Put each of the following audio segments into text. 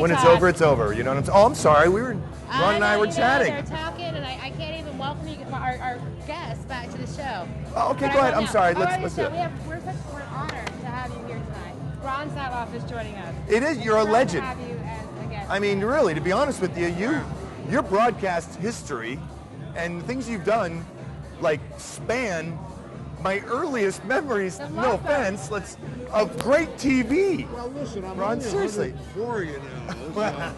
When it's over, it's over. You know what I'm saying? Oh, I'm sorry. Ron and I were chatting. They're talking, and I can't even welcome you, our guests back to the show. Oh, okay, go ahead. I'm sorry. Let's do it. We're honored to have you here tonight. Ron Satlof is joining us. It is. You're a legend. To have you as a guest. I mean, really, to be honest with you, your broadcast history and the things you've done, like, span my earliest memories, no offense, of great TV. Well, listen, I'm Ron, seriously. for you now.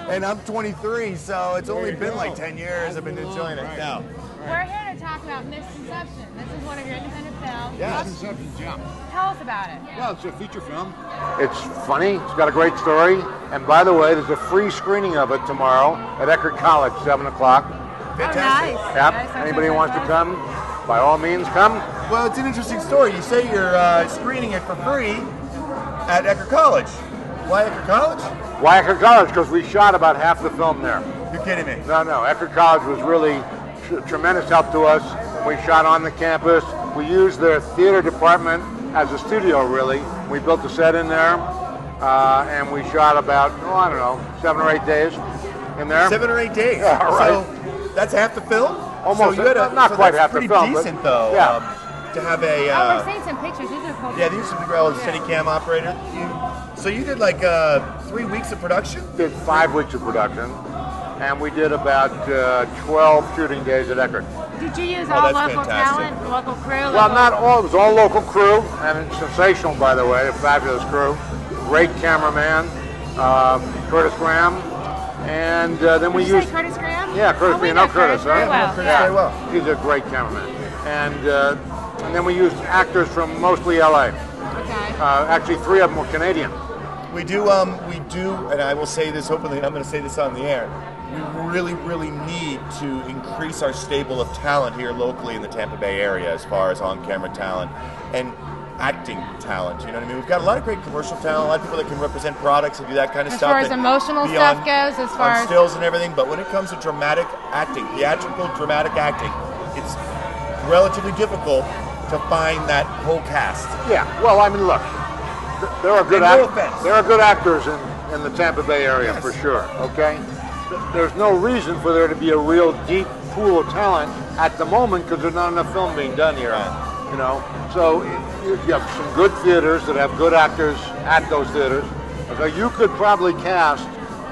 And I'm 23, so it's only been like 10 years I've been enjoying it. Now, we're here to talk about Misconceptions. This is one of your independent films. Yes. Misconceptions, yeah. Tell us about it. Well, it's a feature film. It's funny. It's got a great story. And by the way, there's a free screening of it tomorrow at Eckerd College, 7 o'clock. fantastic. Oh, nice. Yep. Nice. Anybody who wants to come, by all means, come. Well, it's an interesting story. You say you're screening it for free at Eckerd College. Why Eckerd College? Why Eckerd College? Because we shot about half the film there. You're kidding me. No. Eckerd College was really tremendous help to us. We shot on the campus. We used their theater department as a studio, really. We built a set in there, and we shot about, 7 or 8 days in there. 7 or 8 days. Yeah, right. So that's half the film? Almost. So you had not quite half the film. pretty decent, though. Yeah. To have a... we're seeing some pictures. These are cool. Yeah, these are the girl, steady cam operator. So you did like 3 weeks of production? Did 5 weeks of production, and we did about 12 shooting days at Eckerd. Did you use all local fantastic. talent, local crew? Well, not all. It was all local crew, and it's sensational, by the way. A fabulous crew. Great cameraman, Curtis Graham, and then we Did you used. say Curtis Graham? Yeah, Curtis. We You know know Curtis, very right? well. Curtis Yeah. very well. He's a great cameraman, and then we used actors from mostly LA. Okay. Actually, 3 of them were Canadian. We do, and I will say this openly, and I'm going to say this on the air. We really, really need to increase our stable of talent here locally in the Tampa Bay area as far as on-camera talent and acting talent. You know what I mean? We've got a lot of great commercial talent, a lot of people that can represent products and do that kind of stuff. As far as emotional stuff goes, as far as stills and everything, but when it comes to dramatic acting, theatrical dramatic acting, it's relatively difficult to find that whole cast. Yeah. Well, I mean, look, there are good no offense. There are good actors in the Tampa Bay area for sure. Okay. There's no reason for there to be a real deep pool of talent at the moment because there's not enough film being done here. You know, so you have some good theaters that have good actors at those theaters. So you could probably cast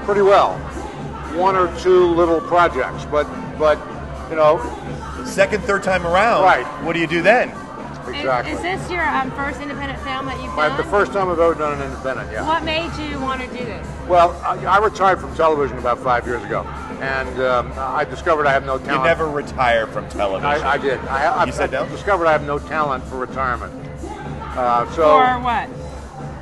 pretty well 1 or 2 little projects, but you know, Second, third time around, Right. What do you do then? exactly. Is this your first independent film that you've done? The first time I've ever done an independent, yeah. What made you want to do this? Well, I retired from television about 5 years ago, and I discovered I have no talent. You never retire from television. I did. I said no? discovered I have no talent for retirement. For what?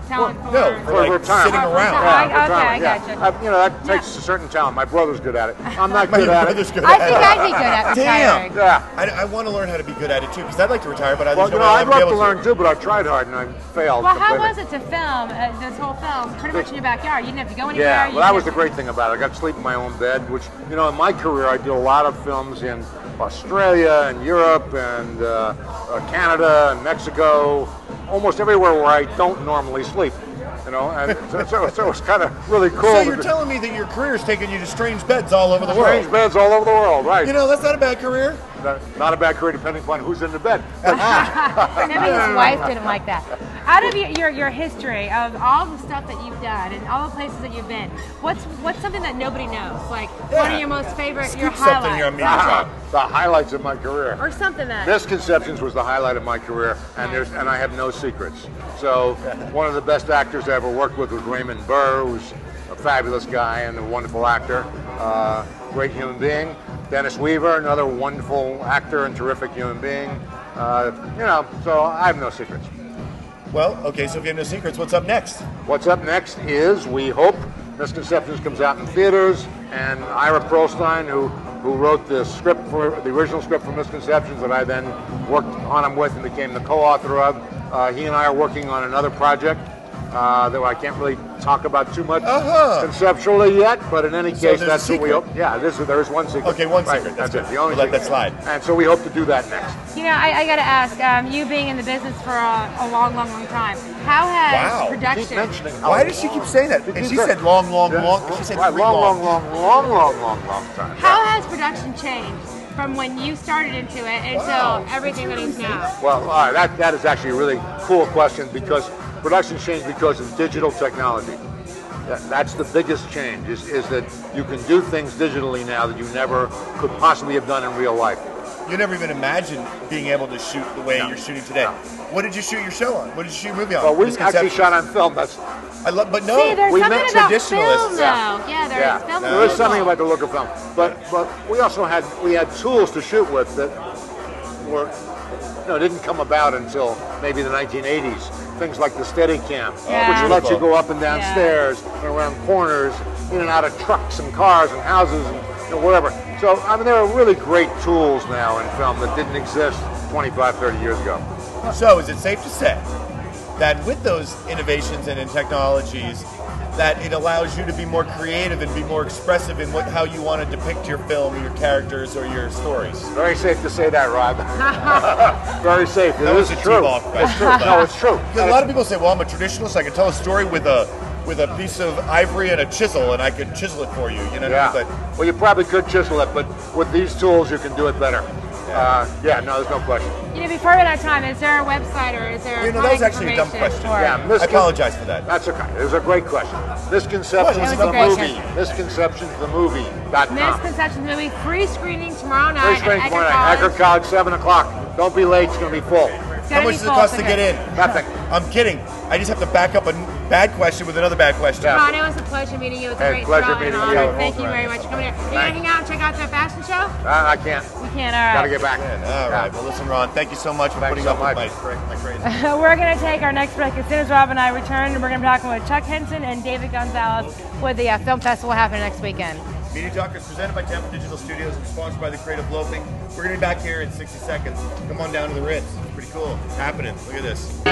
Talent for? No, for like retirement. sitting around. I gotcha. You know, that takes a certain talent. My brother's good at it. I'm not good at it. Brother's good I at think it. I'd be good at retiring. Yeah. I want to learn how to be good at it too, because I'd like to retire, but I Well, just you don't know, know I'd how to be love to able learn too, but I tried hard and I failed. Well, how completely. was it to film this whole film pretty much in your backyard? You didn't have to go anywhere. Yeah, you well, that didn't was the have great thing about it. I got to sleep in my own bed, which, you know, in my career, I did a lot of films in Australia and Europe and Canada and Mexico, almost everywhere where I don't normally sleep. You know, and so it was kind of really cool. So you're telling me that your careur's taken you to strange beds all over the world? Strange beds all over the world, right? You know, that's not a bad career. Not a bad career depending upon who's in the bed. Maybe his wife didn't like that. Out of your history of all the stuff that you've done and all the places that you've been, what's something that nobody knows? Like one of your most favorite, your Something you're highlights, The highlights of my career. or something that. Misconceptions was the highlight of my career, and I have no secrets. So one of the best actors I ever worked with was Raymond Burr, who's a fabulous guy and a wonderful actor, great human being. Dennis Weaver, another wonderful actor and terrific human being. You know, so I have no secrets. Well, okay, so if you have no secrets, what's up next? What's up next is, we hope, Misconceptions comes out in theaters, and Ira Perlstein, who wrote the original script for Misconceptions that I then worked on him with and became the co-author of. He and I are working on another project that I can't really talk about too much conceptually yet, but in any case, that's what we hope. Yeah, there is one secret. Okay, one secret. That's good. it. The only we'll let that slide. And so we hope to do that next. You know, I got to ask, you being in the business for a long time, how has production... Keep mentioning Why does she keep saying that? And she said long. She said long time. How has production changed from when you started into it until everything that is now? Well, that is actually a really cool question, because production changed because of digital technology. That's the biggest change, is that you can do things digitally now that you never could possibly have done in real life. You never even imagined being able to shoot the way you're shooting today. No. What did you shoot your show on? What did you shoot your movie on? Well, we actually shot on film. But no, see, there's we something met about traditionalists. film, though. Yeah, there is film. There is something about the look of film, but we also had tools to shoot with that didn't come about until maybe the 1980s. Things like the Steadicam, which lets you go up and down stairs and around corners, in and out of trucks and cars and houses and whatever. So, I mean, there are really great tools now in film that didn't exist 25, 30 years ago. So, is it safe to say that with those innovations and in technologies, that it allows you to be more creative and be more expressive in how you want to depict your film or your characters or your stories? Very safe to say that, Rob. Very safe. That was true. It's true. No, it's true. A lot of people say, well, I'm a traditionalist. I can tell a story with a piece of ivory and a chisel, and I can chisel it for you. You know what I mean? Well, you probably could chisel it, but with these tools, you can do it better. No, there's no question. You know, before we run out of time, is there a website or is there that was actually a dumb question. I apologize for that. That's okay. It was a great question. Misconceptions the movie. Misconceptions the movie.com. Misconceptions the movie. Free screening tomorrow night. Free screening tomorrow night. Eckerd College, 7 o'clock. Don't be late. It's going to be full. How much does it cost to get in? Nothing. I'm kidding. I just have to back up a bad question with another bad question. Ron, it was a pleasure meeting you. It was a great pleasure meeting you. Thank you very much for coming here. Are you going to hang out and check out the fashion show? I can't. You can't, all right. Got to get back. All right. Well, listen, Ron, thank you so much for putting up with my crazy. We're going to take our next break. As soon as Rob and I return, we're going to be talking with Chuck Henson and David Gonzalez with the film festival happening next weekend. Media Talk is presented by Tampa Digital Studios and sponsored by the Creative Loafing. We're going to be back here in 60 seconds. Come on down to the Ritz. It's pretty cool. It's happening. Look at this.